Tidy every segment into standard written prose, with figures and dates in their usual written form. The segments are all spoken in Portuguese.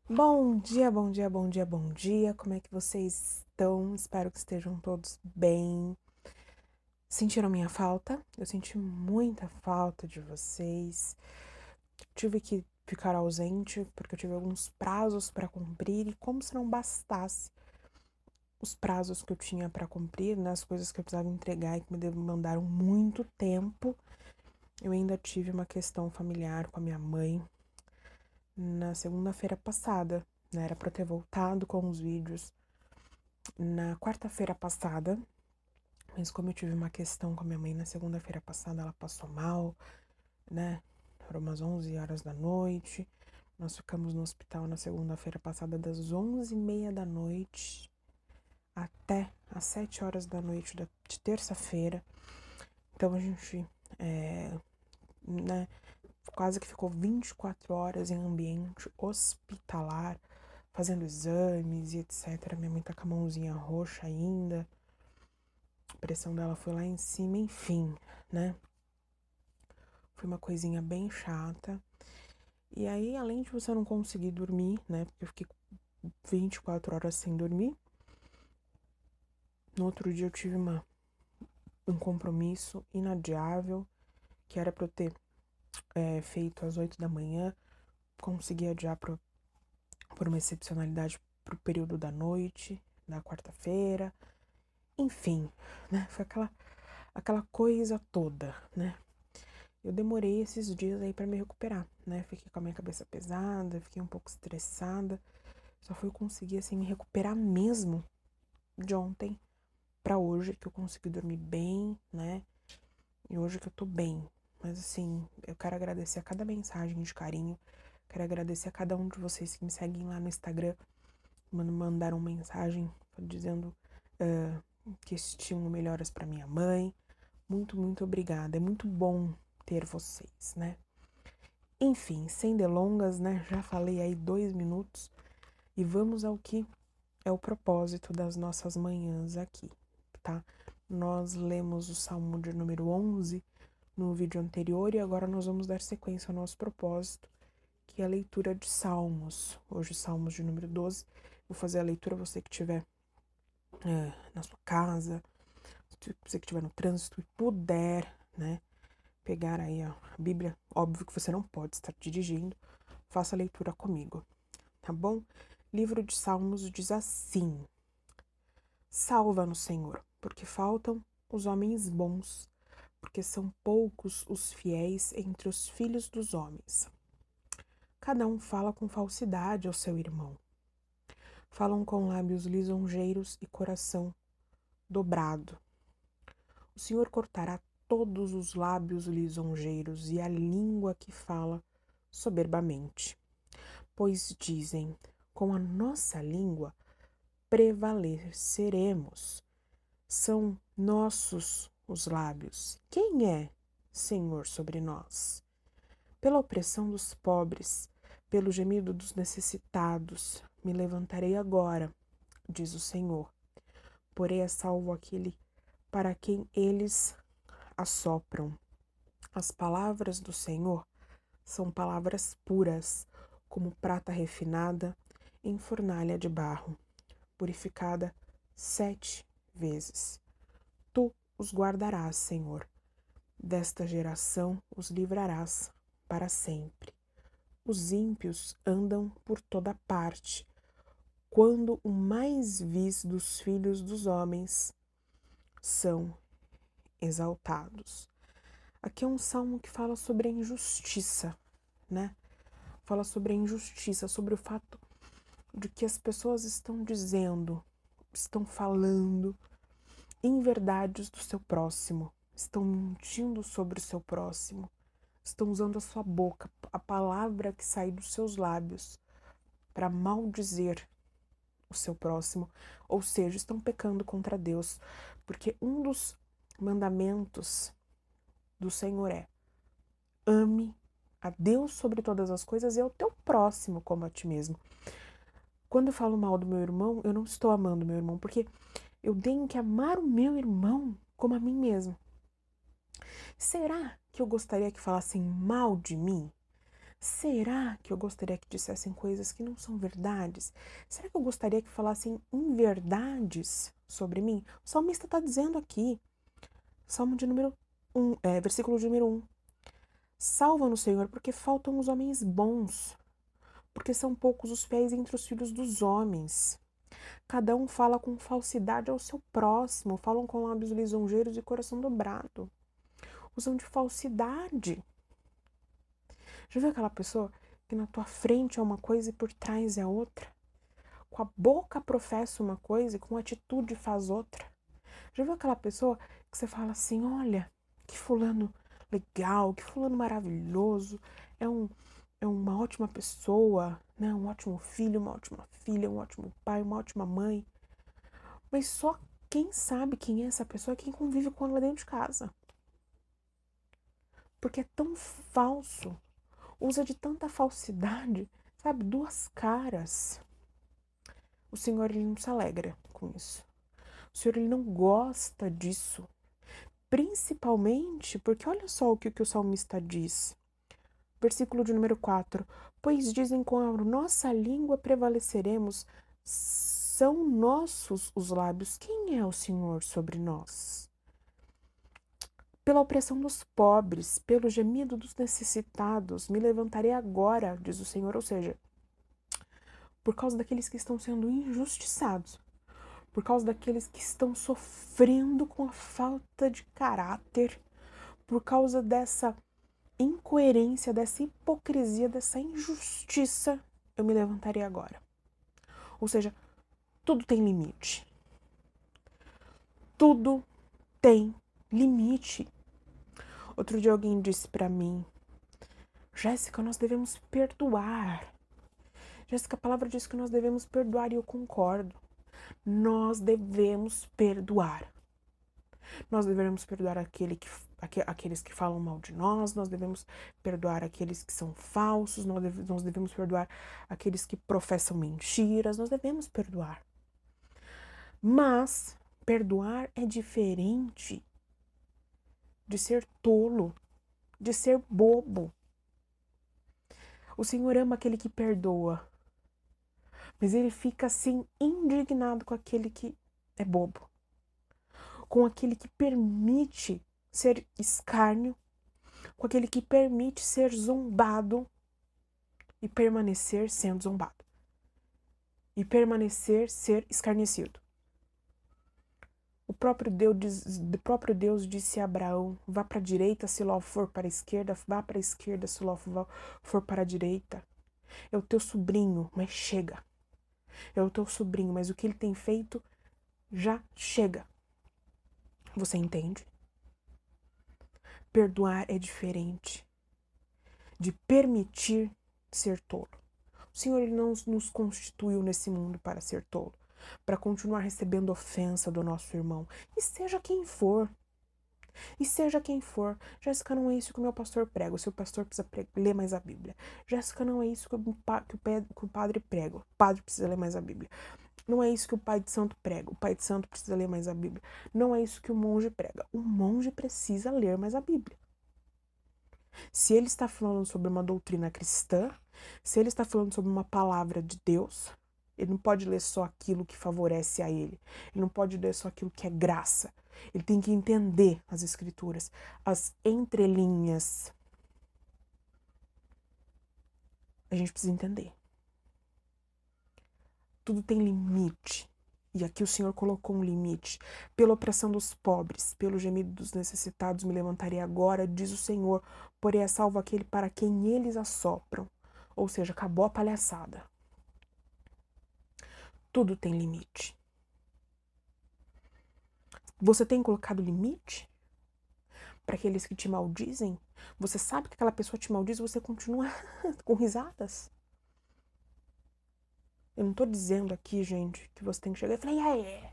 Bom dia, bom dia, bom dia, bom dia. Como é que vocês estão? Espero que estejam todos bem. Sentiram minha falta? Eu senti muita falta de vocês. Tive que ficar ausente porque eu tive alguns prazos para cumprir e como se não bastasse os prazos que eu tinha para cumprir, né, as coisas que eu precisava entregar e que me demandaram muito tempo, eu ainda tive uma questão familiar com a minha mãe na segunda-feira passada, né? Era para ter voltado com os vídeos na quarta-feira passada, mas como eu tive uma questão com a minha mãe na segunda-feira passada, ela passou mal, né? Foram umas 11 horas da noite. Nós ficamos no hospital na segunda-feira passada, das 11h30 da noite até as 7 horas da noite de terça-feira. Então a gente, né, quase que ficou 24 horas em ambiente hospitalar, fazendo exames e etc. Minha mãe tá com a mãozinha roxa ainda. A pressão dela foi lá em cima, enfim, né? Foi uma coisinha bem chata. E aí, além de você não conseguir dormir, né? Porque eu fiquei 24 horas sem dormir. No outro dia eu tive um compromisso inadiável, que era pra eu ter feito às 8 da manhã. Consegui adiar por uma excepcionalidade pro período da noite, da quarta-feira. Enfim, né? Foi aquela coisa toda, né? Eu demorei esses dias aí pra me recuperar, né? Fiquei com a minha cabeça pesada, fiquei um pouco estressada. Só fui conseguir, assim, me recuperar mesmo de ontem pra hoje, que eu consegui dormir bem, né? E hoje que eu tô bem. Mas, assim, eu quero agradecer a cada mensagem de carinho. Quero agradecer a cada um de vocês que me seguem lá no Instagram. Mandaram mensagem dizendo que estimam melhoras pra minha mãe. Muito, muito obrigada. É muito bom ter vocês, né? Enfim, sem delongas, né? Já falei aí 2 minutos e vamos ao que é o propósito das nossas manhãs aqui, tá? Nós lemos o Salmo de número 11 no vídeo anterior e agora nós vamos dar sequência ao nosso propósito, que é a leitura de Salmos. Hoje, Salmos de número 12. Vou fazer a leitura, você que estiver na sua casa, você que estiver no trânsito e puder, né? Pegar aí a Bíblia. Óbvio que você não pode estar dirigindo. Faça a leitura comigo, tá bom? Livro de Salmos diz assim: Salva-nos, Senhor, porque faltam os homens bons, porque são poucos os fiéis entre os filhos dos homens. Cada um fala com falsidade ao seu irmão. Falam com lábios lisonjeiros e coração dobrado. O Senhor cortará todos os lábios lisonjeiros e a língua que fala soberbamente. Pois dizem, com a nossa língua prevaleceremos. São nossos os lábios. Quem é Senhor sobre nós? Pela opressão dos pobres, pelo gemido dos necessitados, me levantarei agora, diz o Senhor. Porei a salvo aquele para quem eles assopram. As palavras do Senhor são palavras puras, como prata refinada em fornalha de barro, purificada 7 vezes. Tu os guardarás, Senhor. Desta geração os livrarás para sempre. Os ímpios andam por toda parte, quando o mais vis dos filhos dos homens são exaltados. Aqui é um salmo que fala sobre a injustiça, né? Fala sobre a injustiça, sobre o fato de que as pessoas estão dizendo, estão falando inverdades do seu próximo, estão mentindo sobre o seu próximo, estão usando a sua boca, a palavra que sai dos seus lábios, para maldizer o seu próximo, ou seja, estão pecando contra Deus, porque um dos mandamentos do Senhor é: ame a Deus sobre todas as coisas e ao teu próximo como a ti mesmo. Quando eu falo mal do meu irmão, eu não estou amando meu irmão, porque eu tenho que amar o meu irmão como a mim mesmo. Será que eu gostaria que falassem mal de mim? Será que eu gostaria que dissessem coisas que não são verdades? Será que eu gostaria que falassem inverdades sobre mim? O salmista está dizendo aqui, Salmo de número 1, versículo de número 1. Salva-nos, Senhor, porque faltam os homens bons, porque são poucos os fiéis entre os filhos dos homens. Cada um fala com falsidade ao seu próximo, falam com lábios lisonjeiros e coração dobrado. Usam de falsidade. Já viu aquela pessoa que na tua frente é uma coisa e por trás é outra? Com a boca professa uma coisa e com a atitude faz outra. Já viu aquela pessoa que você fala assim, olha, que fulano legal, que fulano maravilhoso, é uma ótima pessoa, né? Um ótimo filho, uma ótima filha, um ótimo pai, uma ótima mãe. Mas só quem sabe quem é essa pessoa é quem convive com ela dentro de casa. Porque é tão falso, usa de tanta falsidade, sabe? Duas caras. O Senhor, ele não se alegra com isso. O Senhor, ele não gosta disso. Principalmente porque olha só o que o salmista diz. Versículo de número 4. Pois dizem com a nossa língua prevaleceremos, são nossos os lábios. Quem é o Senhor sobre nós? Pela opressão dos pobres, pelo gemido dos necessitados, me levantarei agora, diz o Senhor. Ou seja, por causa daqueles que estão sendo injustiçados, por causa daqueles que estão sofrendo com a falta de caráter, por causa dessa incoerência, dessa hipocrisia, dessa injustiça, eu me levantarei agora. Ou seja, tudo tem limite. Tudo tem limite. Outro dia alguém disse pra mim, Jéssica, nós devemos perdoar. Jéssica, a palavra diz que nós devemos perdoar e eu concordo. Nós devemos perdoar. Nós devemos perdoar aqueles que falam mal de nós devemos perdoar aqueles que são falsos, nós devemos perdoar aqueles que professam mentiras, nós devemos perdoar. Mas perdoar é diferente de ser tolo, de ser bobo. O Senhor ama aquele que perdoa, mas ele fica assim indignado com aquele que é bobo, com aquele que permite ser escárnio, com aquele que permite ser zombado e permanecer sendo zombado, e permanecer ser escarnecido. O próprio Deus disse a Abraão, vá para a direita se Ló for para a esquerda, vá para a esquerda se Ló for para a direita. É o teu sobrinho, mas chega. É o teu sobrinho, mas o que ele tem feito já chega. Você entende? Perdoar é diferente de permitir ser tolo. O Senhor, ele não nos constituiu nesse mundo para ser tolo, para continuar recebendo ofensa do nosso irmão. E seja quem for. E seja quem for. Jéssica, não é isso que o meu pastor prega. O seu pastor precisa ler mais a Bíblia. Jéssica, não é isso que o padre prega. O padre precisa ler mais a Bíblia. Não é isso que o pai de santo prega. O pai de santo precisa ler mais a Bíblia. Não é isso que o monge prega. O monge precisa ler mais a Bíblia. Se ele está falando sobre uma doutrina cristã, se ele está falando sobre uma palavra de Deus, ele não pode ler só aquilo que favorece a ele. Ele não pode ler só aquilo que é graça. Ele tem que entender as escrituras, as entrelinhas. A gente precisa entender. Tudo tem limite. E aqui o Senhor colocou um limite. Pela opressão dos pobres, pelo gemido dos necessitados, me levantarei agora, diz o Senhor, porém é salvo aquele para quem eles assopram. Ou seja, acabou a palhaçada. Tudo tem limite. Você tem colocado limite para aqueles que te maldizem? Você sabe que aquela pessoa te maldiz e você continua com risadas? Eu não tô dizendo aqui, gente, que você tem que chegar e falar, e aí,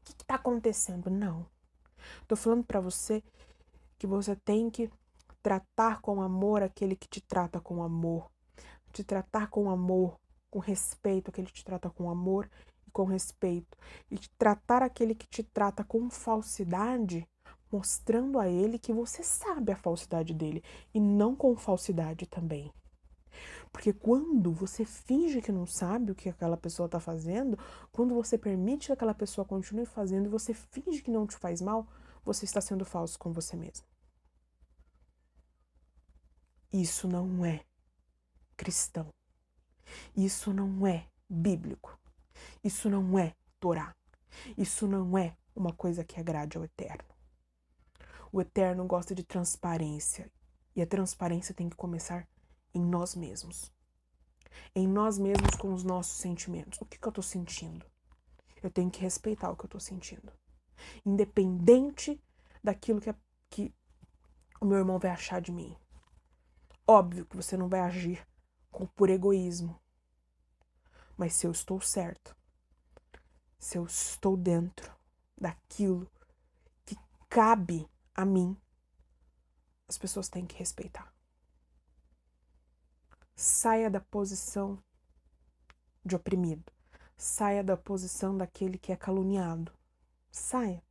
o que tá acontecendo? Não. Tô falando pra você que você tem que tratar com amor aquele que te trata com amor. Te tratar com amor, com respeito, aquele que te trata com amor e com respeito. E tratar aquele que te trata com falsidade, mostrando a ele que você sabe a falsidade dele. E não com falsidade também. Porque quando você finge que não sabe o que aquela pessoa está fazendo, quando você permite que aquela pessoa continue fazendo e você finge que não te faz mal, você está sendo falso com você mesmo. Isso não é cristão. Isso não é bíblico. Isso não é Torá. Isso não é uma coisa que agrade ao Eterno. O Eterno gosta de transparência. E a transparência tem que começar em nós mesmos. Em nós mesmos com os nossos sentimentos. O que eu tô sentindo? Eu tenho que respeitar o que eu tô sentindo. Independente daquilo que o meu irmão vai achar de mim. Óbvio que você não vai agir por egoísmo. Mas se eu estou certo, se eu estou dentro daquilo que cabe a mim, as pessoas têm que respeitar. Saia da posição de oprimido. Saia da posição daquele que é caluniado. Saia.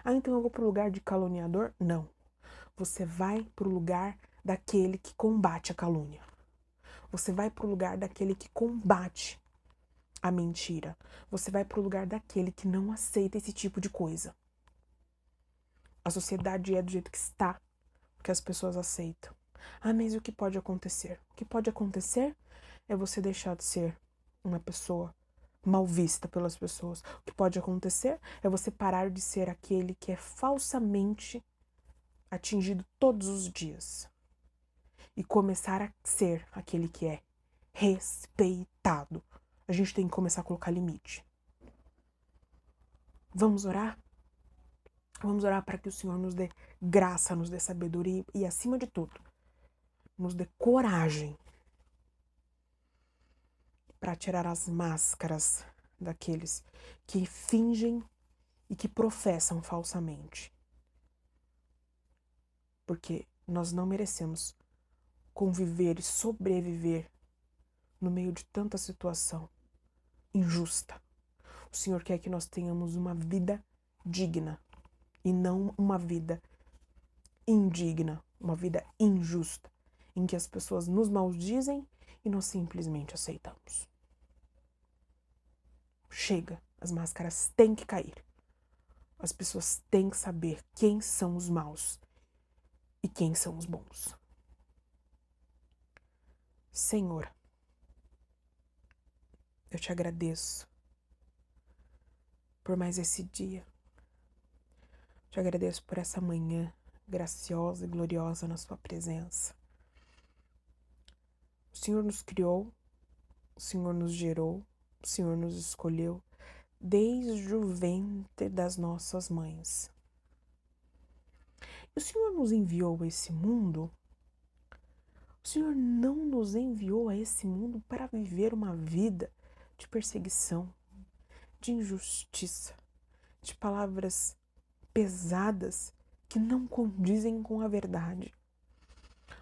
Ah, então eu vou para o lugar de caluniador? Não. Você vai para o lugar daquele que combate a calúnia. Você vai para o lugar daquele que combate a mentira. Você vai para o lugar daquele que não aceita esse tipo de coisa. A sociedade é do jeito que está, porque as pessoas aceitam. Ah, mas o que pode acontecer? O que pode acontecer é você deixar de ser uma pessoa mal vista pelas pessoas. O que pode acontecer é você parar de ser aquele que é falsamente atingido todos os dias e começar a ser aquele que é respeitado. A gente tem que começar a colocar limite. Vamos orar? Vamos orar para que o Senhor nos dê graça, nos dê sabedoria e, acima de tudo, nos dê coragem para tirar as máscaras daqueles que fingem e que professam falsamente. Porque nós não merecemos conviver e sobreviver no meio de tanta situação injusta. O Senhor quer que nós tenhamos uma vida digna e não uma vida indigna, uma vida injusta, em que as pessoas nos maldizem e nós simplesmente aceitamos. Chega, as máscaras têm que cair. As pessoas têm que saber quem são os maus e quem são os bons. Senhor, eu te agradeço por mais esse dia. Te agradeço por essa manhã graciosa e gloriosa na sua presença. O Senhor nos criou, o Senhor nos gerou, o Senhor nos escolheu desde o ventre das nossas mães. E o Senhor nos enviou a esse mundo. O Senhor não nos enviou a esse mundo para viver uma vida de perseguição, de injustiça, de palavras pesadas que não condizem com a verdade.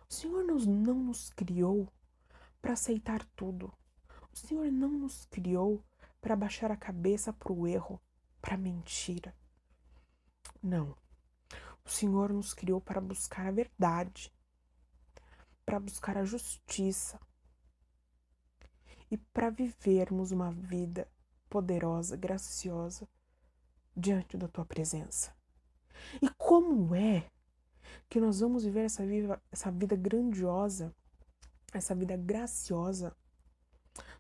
O Senhor não nos criou para aceitar tudo. O Senhor não nos criou para baixar a cabeça para o erro, para a mentira. Não. O Senhor nos criou para buscar a verdade, para buscar a justiça e para vivermos uma vida poderosa, graciosa diante da tua presença. E como é que nós vamos viver essa vida grandiosa, essa vida graciosa,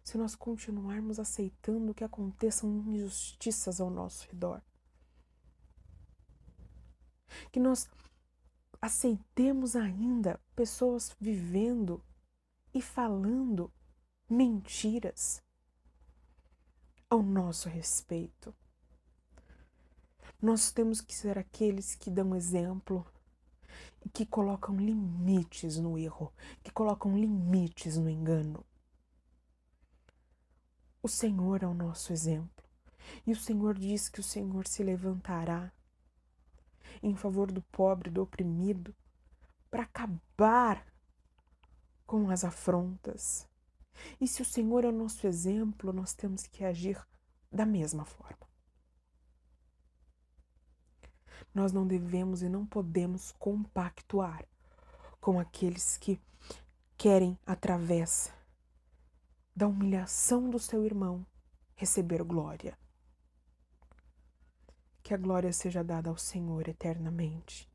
se nós continuarmos aceitando que aconteçam injustiças ao nosso redor? Que nós aceitemos ainda pessoas vivendo e falando mentiras ao nosso respeito. Nós temos que ser aqueles que dão exemplo e que colocam limites no erro, que colocam limites no engano. O Senhor é o nosso exemplo. E o Senhor diz que o Senhor se levantará em favor do pobre, do oprimido, para acabar com as afrontas. E se o Senhor é o nosso exemplo, nós temos que agir da mesma forma. Nós não devemos e não podemos compactuar com aqueles que querem, através da humilhação do seu irmão, receber glória. Que a glória seja dada ao Senhor eternamente.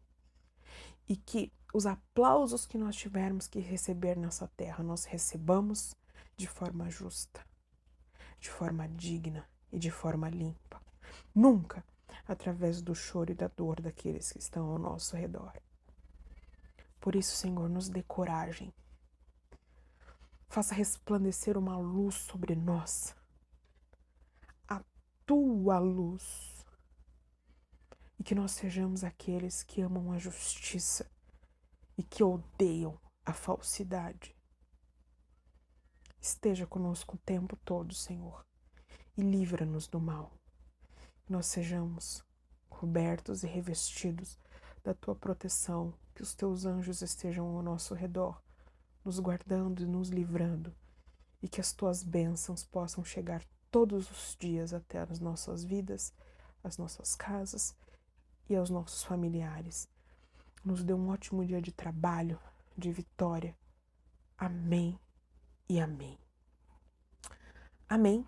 E que os aplausos que nós tivermos que receber nessa terra, nós recebamos de forma justa, de forma digna e de forma limpa. Nunca através do choro e da dor daqueles que estão ao nosso redor. Por isso, Senhor, nos dê coragem. Faça resplandecer uma luz sobre nós. A tua luz. E que nós sejamos aqueles que amam a justiça e que odeiam a falsidade. Esteja conosco o tempo todo, Senhor, e livra-nos do mal. Que nós sejamos cobertos e revestidos da tua proteção, que os teus anjos estejam ao nosso redor, nos guardando e nos livrando, e que as tuas bênçãos possam chegar todos os dias até as nossas vidas, as nossas casas e aos nossos familiares. Nos dê um ótimo dia de trabalho, de vitória. Amém e amém. Amém.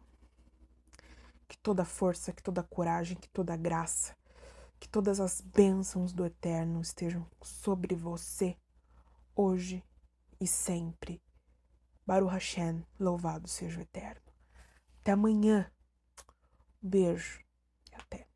Que toda força, que toda coragem, que toda graça, que todas as bênçãos do Eterno estejam sobre você, hoje e sempre. Baruch Hashem, louvado seja o Eterno. Até amanhã. Beijo e até.